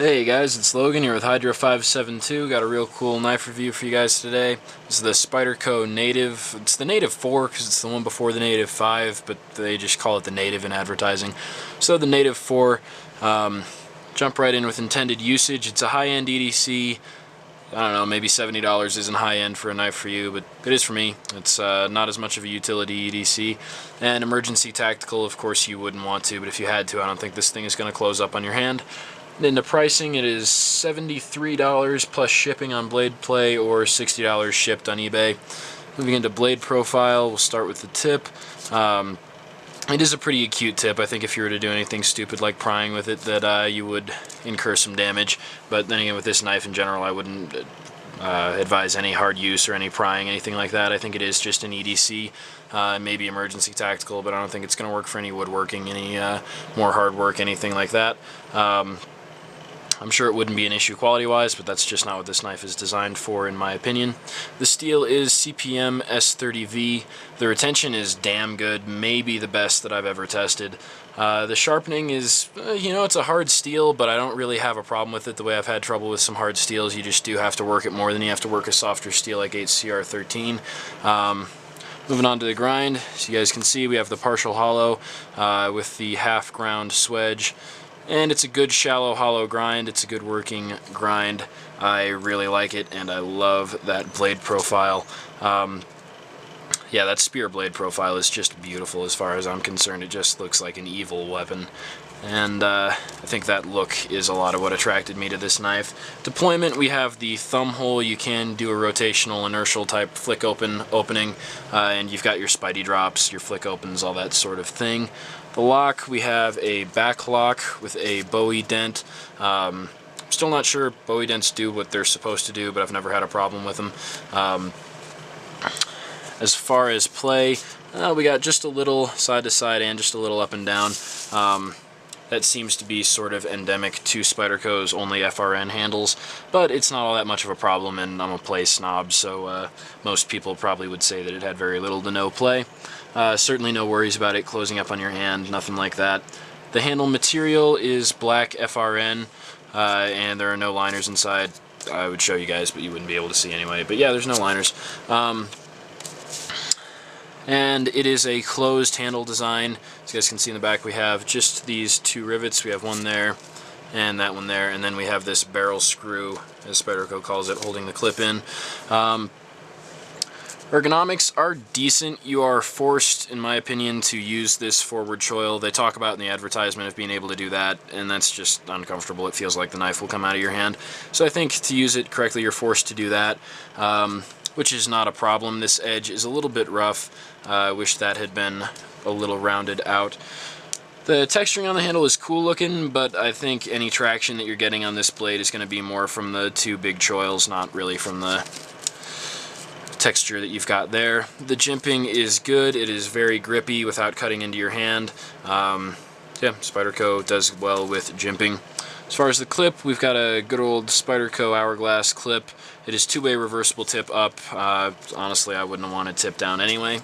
Hey guys, it's Logan here with Hydra572. Got a real cool knife review for you guys today. This is the Spyderco Native. It's the Native 4 because it's the one before the Native 5, but they just call it the Native in advertising. So the Native 4, jump right in with intended usage. It's a high-end EDC. I don't know, maybe $70 isn't high-end for a knife for you, but it is for me. It's not as much of a utility EDC. And emergency tactical, of course you wouldn't want to, but if you had to, I don't think this thing is going to close up on your hand. Into pricing, it is $73 plus shipping on Blade Play or $60 shipped on eBay. Moving into blade profile, we'll start with the tip. It is a pretty acute tip. I think if you were to do anything stupid like prying with it, that you would incur some damage. But then again, with this knife in general, I wouldn't advise any hard use or any prying, anything like that. I think it is just an EDC, maybe emergency tactical, but I don't think it's going to work for any woodworking, any more hard work, anything like that. I'm sure it wouldn't be an issue quality-wise, but that's just not what this knife is designed for, in my opinion. The steel is CPM S30V. The retention is damn good, maybe the best that I've ever tested. The sharpening is, it's a hard steel, but I don't really have a problem with it. The way I've had trouble with some hard steels, you just do have to work it more than you have to work a softer steel like HCR13. Moving on to the grind, so you guys can see we have the partial hollow with the half ground swedge. And it's a good shallow hollow grind. It's a good working grind. I really like it, and I love that blade profile. Yeah, that spear blade profile is just beautiful as far as I'm concerned. It just looks like an evil weapon. And I think that look is a lot of what attracted me to this knife. Deployment, we have the thumb hole. You can do a rotational inertial type flick opening, and you've got your Spidey drops, your flick opens, all that sort of thing. The lock, we have a back lock with a Bowie dent. Still not sure Bowie dents do what they're supposed to do, but I've never had a problem with them. As far as play, we got just a little side to side and just a little up and down. That seems to be sort of endemic to Spyderco's only FRN handles, but it's not all that much of a problem, and I'm a play snob, so most people probably would say that it had very little to no play. Certainly no worries about it closing up on your hand, nothing like that. The handle material is black FRN, and there are no liners inside. I would show you guys, but you wouldn't be able to see anyway. But yeah, there's no liners. And it is a closed handle design. As you guys can see in the back, we have just these two rivets. We have one there and that one there, and then we have this barrel screw, as Spyderco calls it, holding the clip in. Ergonomics are decent. You are forced, in my opinion, to use this forward choil. They talk about in the advertisement of being able to do that, and that's just uncomfortable. It feels like the knife will come out of your hand. So I think to use it correctly, you're forced to do that, which is not a problem. This edge is a little bit rough. I wish that had been a little rounded out. The texturing on the handle is cool looking, but I think any traction that you're getting on this blade is going to be more from the two big choils, not really from the texture that you've got there. The jimping is good. It is very grippy without cutting into your hand. Yeah, Spyderco does well with jimping. As far as the clip, we've got a good old Spyderco hourglass clip. It is two-way reversible tip up. Honestly, I wouldn't want it tipped down anyway.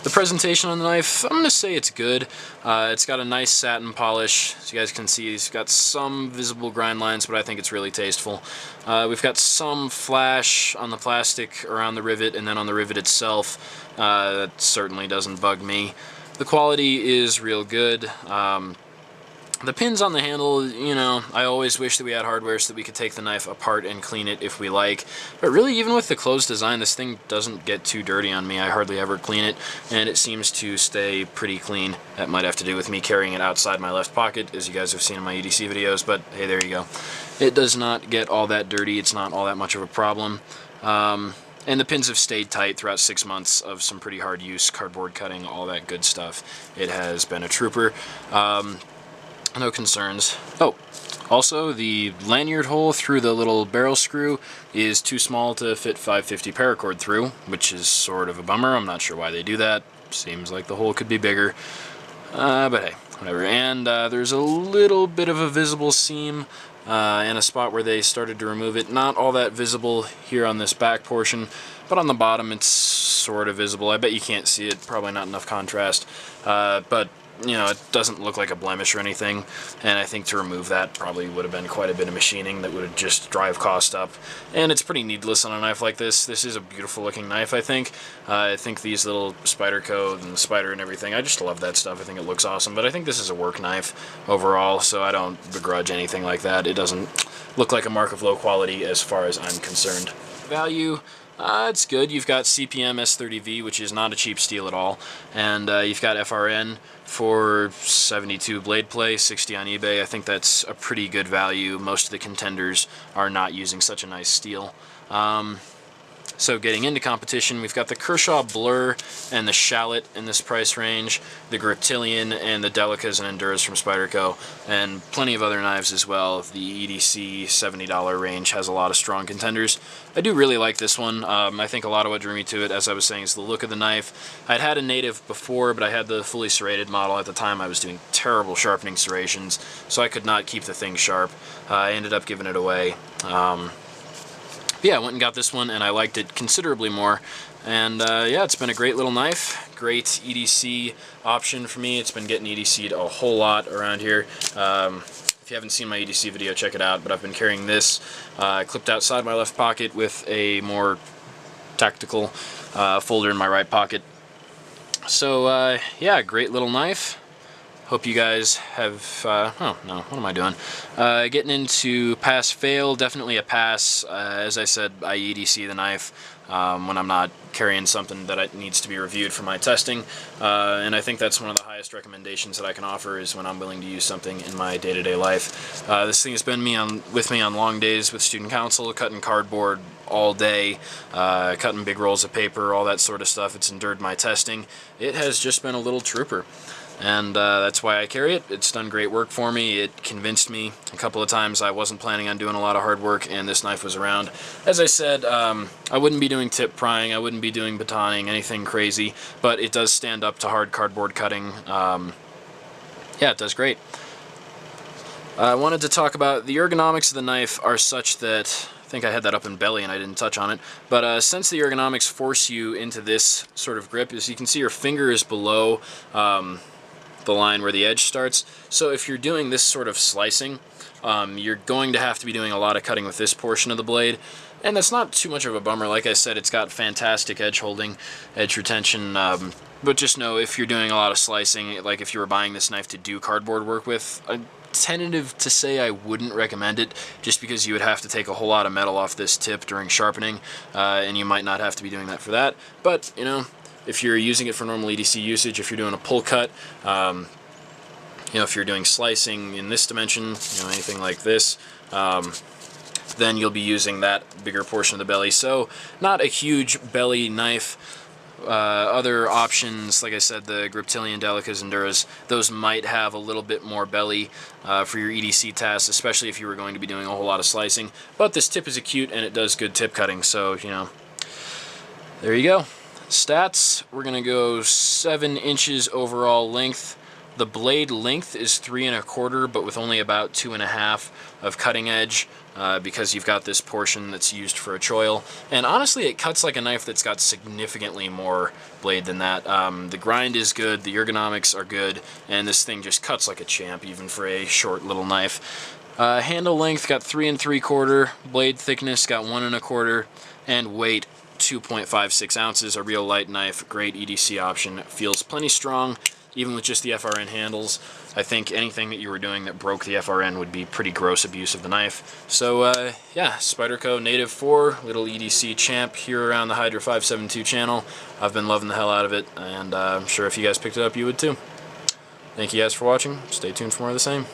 The presentation on the knife, I'm going to say it's good. It's got a nice satin polish. As you guys can see, it's got some visible grind lines, but I think it's really tasteful. We've got some flash on the plastic around the rivet, and then on the rivet itself. That certainly doesn't bug me. The quality is real good. The pins on the handle, I always wish that we had hardware so that we could take the knife apart and clean it if we like. But really, even with the closed design, this thing doesn't get too dirty on me. I hardly ever clean it, and it seems to stay pretty clean. That might have to do with me carrying it outside my left pocket, as you guys have seen in my EDC videos, but hey, there you go. It does not get all that dirty. It's not all that much of a problem. And the pins have stayed tight throughout 6 months of some pretty hard use, cardboard cutting, all that good stuff. It has been a trooper. No concerns. Oh, also the lanyard hole through the little barrel screw is too small to fit 550 paracord through, which is sort of a bummer. I'm not sure why they do that. Seems like the hole could be bigger. But hey, whatever. And there's a little bit of a visible seam in a spot where they started to remove it. Not all that visible here on this back portion, but on the bottom it's sort of visible. I bet you can't see it, probably not enough contrast. But you know, it doesn't look like a blemish or anything, and I think to remove that probably would have been quite a bit of machining that would have just drive cost up, and it's pretty needless on a knife like this. This is a beautiful looking knife, I think. I think these little Spyderco and the spider and everything, I just love that stuff. I think it looks awesome, but I think this is a work knife overall, so I don't begrudge anything like that. It doesn't look like a mark of low quality as far as I'm concerned. Value, it's good. You've got CPM S30V, which is not a cheap steel at all, and you've got FRN for 72 blade play, 60 on eBay. I think that's a pretty good value. Most of the contenders are not using such a nice steel. So getting into competition, we've got the Kershaw Blur and the Shallot in this price range, the Griptilian and the Delicas and Enduras from Spyderco, and plenty of other knives as well. The EDC $70 range has a lot of strong contenders. I do really like this one. I think a lot of what drew me to it, as I was saying, is the look of the knife. I'd had a native before, but I had the fully serrated model at the time. I was doing terrible sharpening serrations, so I could not keep the thing sharp. I ended up giving it away. Yeah, I went and got this one, and I liked it considerably more. And yeah, it's been a great little knife, great EDC option for me. It's been getting EDC'd a whole lot around here. If you haven't seen my EDC video, check it out. But I've been carrying this clipped outside my left pocket with a more tactical folder in my right pocket. So yeah, great little knife. Hope you guys have, oh no, what am I doing? Getting into pass-fail, definitely a pass. As I said, I EDC the knife when I'm not carrying something that needs to be reviewed for my testing. And I think that's one of the highest recommendations that I can offer, is when I'm willing to use something in my day-to-day life. This thing has been with me on long days with student council, cutting cardboard all day, cutting big rolls of paper, all that sort of stuff. It's endured my testing. It has just been a little trooper. And that's why I carry it. It's done great work for me. It convinced me a couple of times I wasn't planning on doing a lot of hard work, and this knife was around. As I said, I wouldn't be doing tip prying, I wouldn't be doing batoning, anything crazy, but it does stand up to hard cardboard cutting. Yeah, it does great. I wanted to talk about the ergonomics of the knife are such that, I think I had that up in belly and I didn't touch on it, but since the ergonomics force you into this sort of grip, as you can see, your finger is below the line where the edge starts. So if you're doing this sort of slicing, you're going to have to be doing a lot of cutting with this portion of the blade, and that's not too much of a bummer. Like I said, it's got fantastic edge holding, edge retention, but just know if you're doing a lot of slicing, like if you were buying this knife to do cardboard work with, I'm tentative to say I wouldn't recommend it, just because you would have to take a whole lot of metal off this tip during sharpening, and you might not have to be doing that for that. But, you know, if you're using it for normal EDC usage, if you're doing a pull cut, you know, if you're doing slicing in this dimension, you know, anything like this, then you'll be using that bigger portion of the belly. So not a huge belly knife. Other options, like I said, the Griptilian, Delicas, Enduras, those might have a little bit more belly for your EDC tasks, especially if you were going to be doing a whole lot of slicing. But this tip is acute and it does good tip cutting, so, you know, there you go. Stats, we're going to go 7 inches overall length. The blade length is 3 1/4, but with only about 2 1/2 of cutting edge, because you've got this portion that's used for a choil. And honestly, it cuts like a knife that's got significantly more blade than that. The grind is good, the ergonomics are good, and this thing just cuts like a champ, even for a short little knife. Handle length got 3 3/4, blade thickness got 1 1/4, and weight 2.56 ounces, a real light knife, great EDC option, feels plenty strong, even with just the FRN handles. I think anything that you were doing that broke the FRN would be pretty gross abuse of the knife. So yeah, Spyderco Native 4, little EDC champ here around the Hydra 572 channel. I've been loving the hell out of it, and I'm sure if you guys picked it up, you would too. Thank you guys for watching. Stay tuned for more of the same.